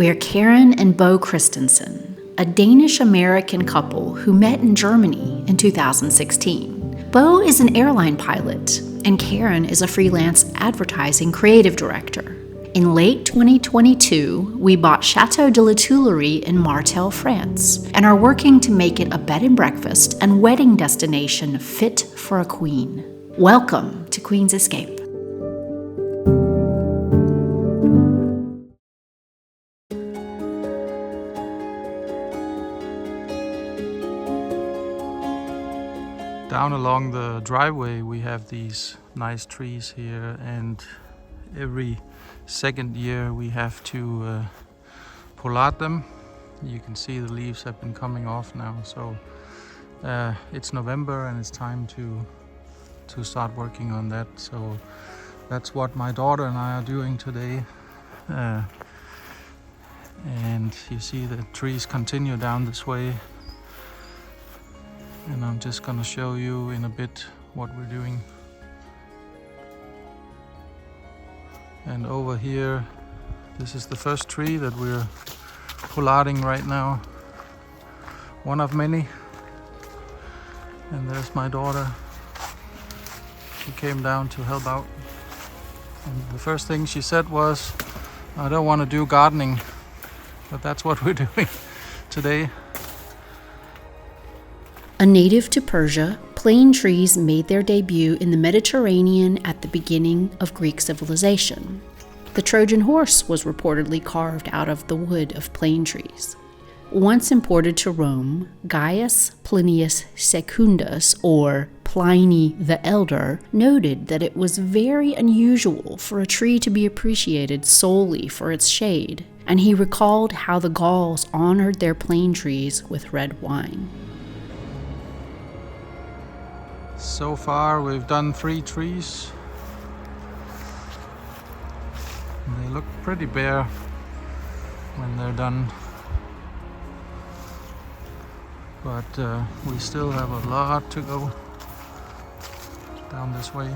where Karen and Bo Christensen, a Danish-American couple who met in Germany in 2016. Bo is an airline pilot, and Karen is a freelance advertising creative director. In late 2022, we bought Château de La Tuilerie in Martel, France, and are working to make it a bed and breakfast and wedding destination fit for a queen. Welcome to Queen's Escape. Down along the driveway we have these nice trees here, and every second year we have to pollard them. You can see the leaves have been coming off now, so it's November and it's time to start working on that. So that's what my daughter and I are doing today. And you see the trees continue down this way, and I'm just gonna show you in a bit what we're doing. And over here, this is the first tree that we're pollarding right now. One of many. And there's my daughter. She came down to help out. And the first thing she said was, I don't want to do gardening, but that's what we're doing today. A native to Persia, plane trees made their debut in the Mediterranean at the beginning of Greek civilization. The Trojan horse was reportedly carved out of the wood of plane trees. Once imported to Rome, Gaius Plinius Secundus, or Pliny the Elder, noted that it was very unusual for a tree to be appreciated solely for its shade, and he recalled how the Gauls honored their plane trees with red wine. So far we've done 3 trees. And they look pretty bare when they're done. But we still have a lot to go down this way.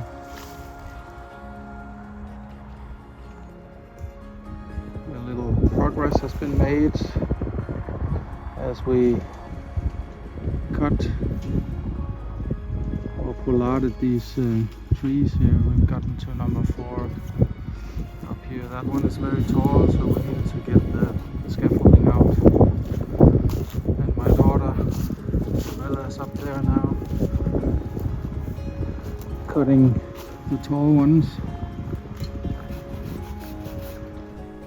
A little progress has been made as we cut or pollarded these trees here. We've gotten to number 4 up here. That one is very tall, so we need to get the scaffolding out. And my daughter Bella is up there now, cutting the tall ones.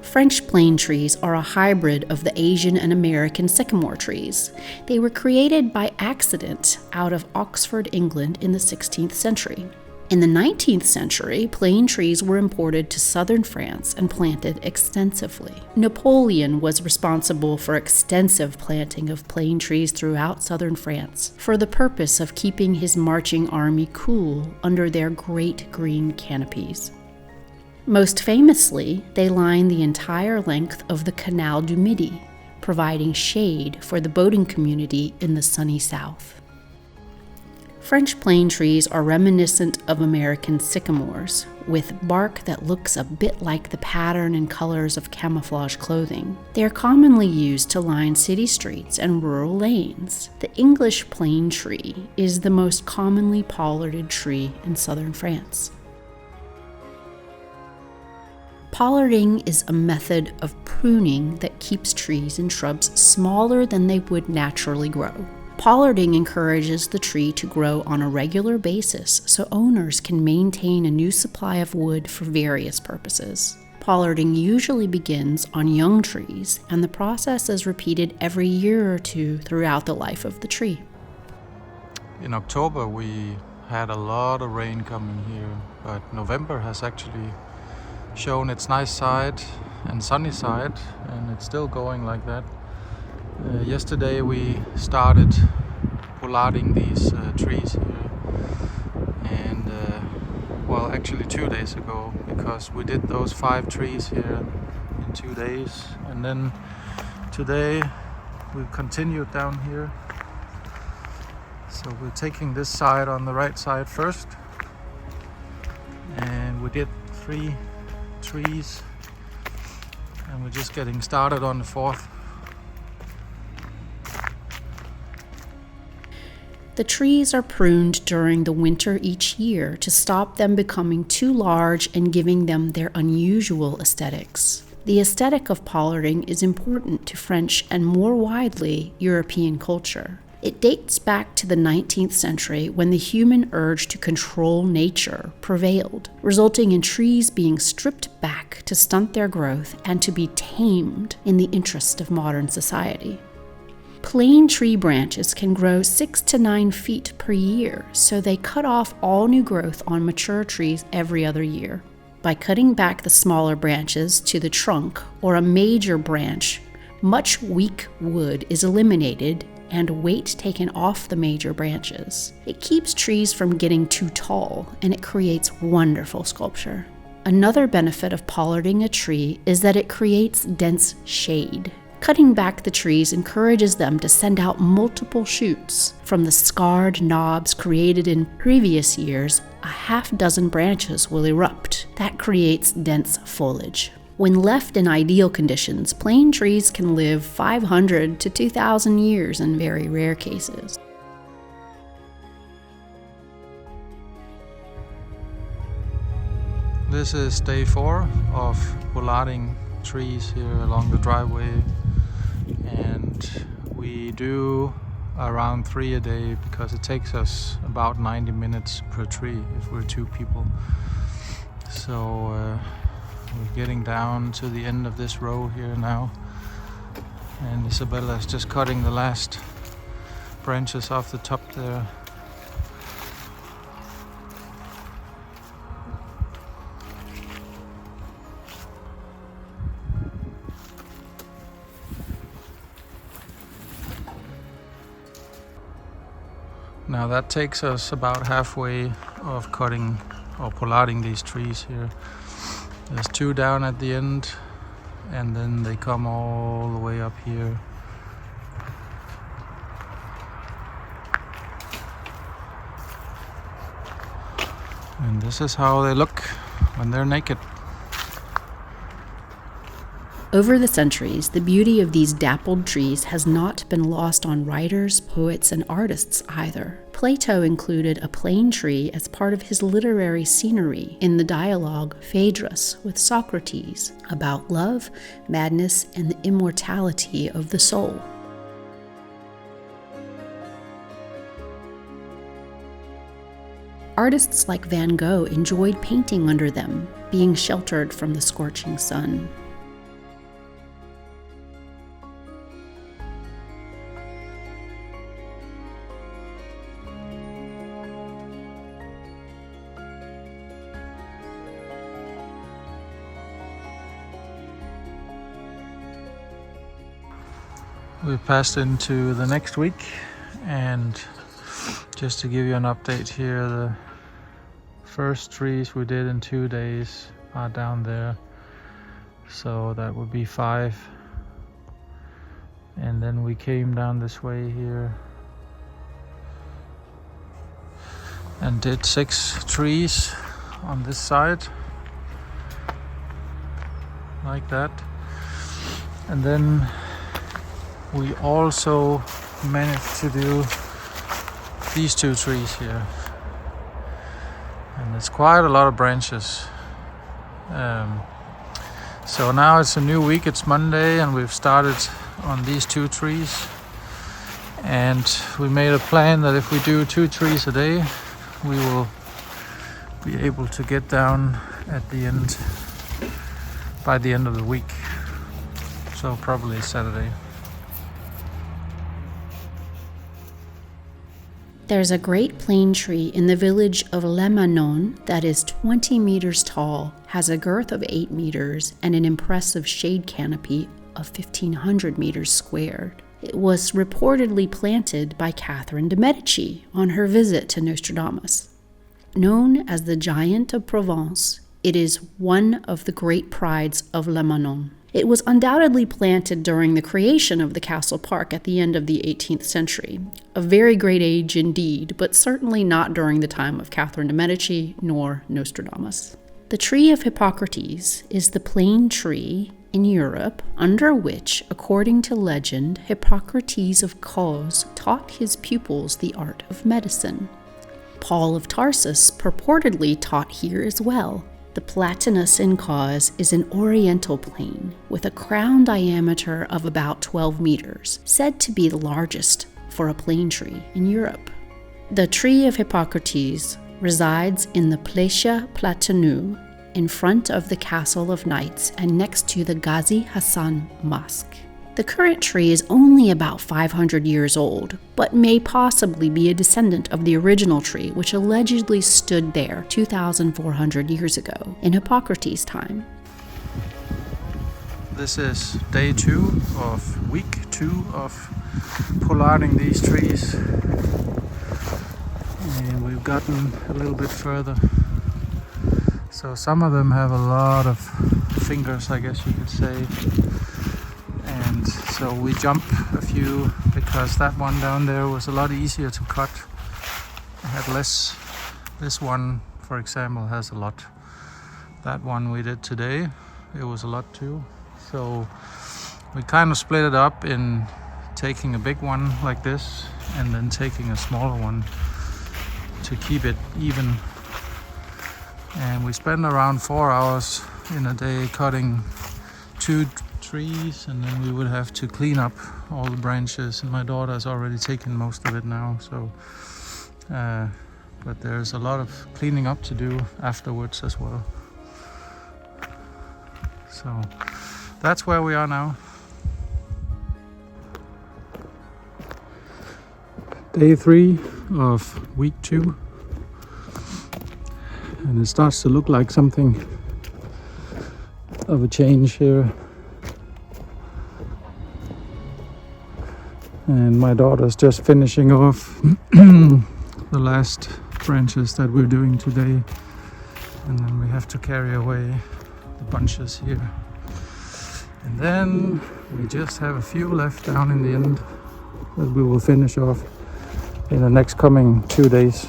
French plane trees are a hybrid of the Asian and American sycamore trees. They were created by accident out of Oxford, England in the 16th century. In the 19th century, plane trees were imported to southern France and planted extensively. Napoleon was responsible for extensive planting of plane trees throughout southern France for the purpose of keeping his marching army cool under their great green canopies. Most famously, they line the entire length of the Canal du Midi, providing shade for the boating community in the sunny south. French plane trees are reminiscent of American sycamores, with bark that looks a bit like the pattern and colors of camouflage clothing. They are commonly used to line city streets and rural lanes. The English plane tree is the most commonly pollarded tree in southern France. Pollarding is a method of pruning that keeps trees and shrubs smaller than they would naturally grow. Pollarding encourages the tree to grow on a regular basis so owners can maintain a new supply of wood for various purposes. Pollarding usually begins on young trees, and the process is repeated every year or 2 throughout the life of the tree. In October we had a lot of rain coming here, but November has actually shown its nice side and sunny side, and it's still going like that. Yesterday we started pollarding these trees here, and well, actually 2 days ago, because we did those 5 trees here in 2 days, and then today we continued down here. So we're taking this side on the right side first, and we did 3 trees And we're just getting started on the 4th. The trees are pruned during the winter each year to stop them becoming too large and giving them their unusual aesthetics. The aesthetic of pollarding is important to French and more widely European culture. It dates back to the 19th century when the human urge to control nature prevailed, resulting in trees being stripped back to stunt their growth and to be tamed in the interest of modern society. Plain tree branches can grow 6 to 9 feet per year, so they cut off all new growth on mature trees every other year. By cutting back the smaller branches to the trunk or a major branch, much weak wood is eliminated and weight taken off the major branches. It keeps trees from getting too tall, and it creates wonderful sculpture. Another benefit of pollarding a tree is that it creates dense shade. Cutting back the trees encourages them to send out multiple shoots. From the scarred knobs created in previous years, a half-dozen branches will erupt. That creates dense foliage. When left in ideal conditions, plain trees can live 500 to 2,000 years in very rare cases. This is day 4 of pollarding trees here along the driveway, and we do around 3 a day because it takes us about 90 minutes per tree if we're 2 people. So we're getting down to the end of this row here now, and Isabella's just cutting the last branches off the top there. Now that takes us about halfway of cutting or pollarding these trees here. There's 2 down at the end, and then they come all the way up here. And this is how they look when they're naked. Over the centuries, the beauty of these dappled trees has not been lost on writers, poets, and artists either. Plato included a plane tree as part of his literary scenery in the dialogue Phaedrus with Socrates about love, madness, and the immortality of the soul. Artists like Van Gogh enjoyed painting under them, being sheltered from the scorching sun. We've passed into the next week, and just to give you an update here, the first trees we did in 2 days are down there, so that would be 5, and then we came down this way here and did 6 trees on this side like that, and then we also managed to do these 2 trees here, and it's quite a lot of branches. So now it's a new week, it's Monday, and we've started on these 2 trees, and we made a plan that if we do 2 trees a day, we will be able to get down at the end by the end of the week, so probably Saturday. There's a great plane tree in the village of Le Manon that is 20 meters tall, has a girth of 8 meters, and an impressive shade canopy of 1,500 meters squared. It was reportedly planted by Catherine de' Medici on her visit to Nostradamus. Known as the Giant of Provence, it is one of the great prides of Le Manon. It was undoubtedly planted during the creation of the castle park at the end of the 18th century. A very great age indeed, but certainly not during the time of Catherine de' Medici nor Nostradamus. The tree of Hippocrates is the plane tree in Europe under which, according to legend, Hippocrates of Cos taught his pupils the art of medicine. Paul of Tarsus purportedly taught here as well. The Platanus in Cos is an oriental plane with a crown diameter of about 12 meters, said to be the largest for a plane tree in Europe. The tree of Hippocrates resides in the Placia Platanou, in front of the Castle of Knights and next to the Ghazi Hassan Mosque. The current tree is only about 500 years old, but may possibly be a descendant of the original tree which allegedly stood there 2,400 years ago, in Hippocrates' time. This is day 2 of week 2 of pollarding these trees. And we've gotten a little bit further. So some of them have a lot of fingers, I guess you could say. And so we jump a few because that one down there was a lot easier to cut. It had less. This one, for example, has a lot. That one we did today, it was a lot too. So we kind of split it up in taking a big one like this and then taking a smaller one to keep it even. And we spend around 4 hours in a day cutting 2 trees, and then we would have to clean up all the branches, and my daughter has already taken most of it now, so but there's a lot of cleaning up to do afterwards as well. So that's where we are now. Day 3 of week 2, and it starts to look like something of a change here. And my daughter's just finishing off the last branches that we're doing today, and then we have to carry away the bunches here. And then we just have a few left down in the end that we will finish off in the next coming 2 days.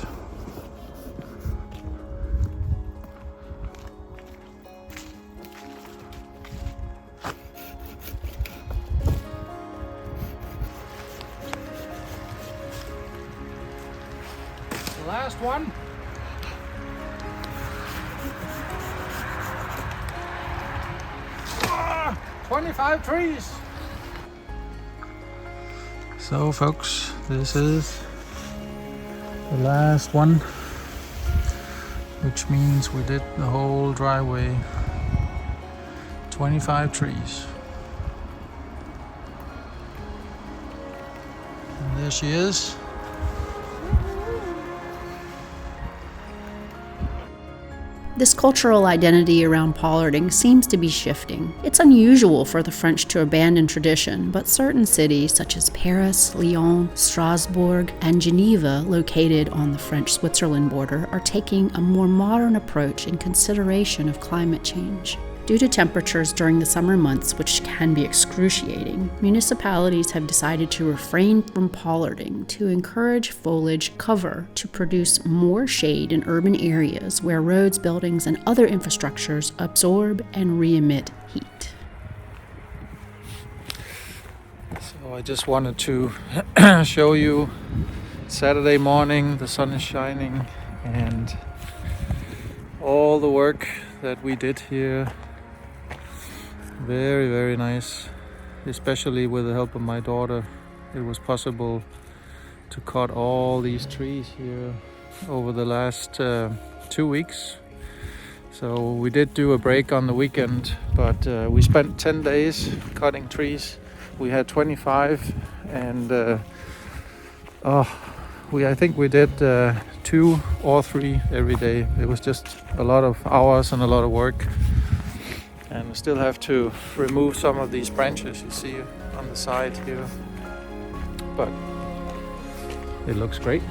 Last one. Ah, 25 trees. So folks, this is the last one, which means we did the whole driveway, 25 trees. And there she is. This cultural identity around pollarding seems to be shifting. It's unusual for the French to abandon tradition, but certain cities such as Paris, Lyon, Strasbourg, and Geneva, located on the French-Switzerland border, are taking a more modern approach in consideration of climate change. Due to temperatures during the summer months, which can be excruciating, municipalities have decided to refrain from pollarding to encourage foliage cover to produce more shade in urban areas where roads, buildings, and other infrastructures absorb and re-emit heat. So I just wanted to show you Saturday morning, the sun is shining, and all the work that we did here. Very, very nice, especially with the help of my daughter. It was possible to cut all these trees here over the last 2 weeks. So we did do a break on the weekend, but we spent 10 days cutting trees. We had 25, and I think we did 2 or 3 every day. It was just a lot of hours and a lot of work. And we still have to remove some of these branches you see on the side here, but it looks great.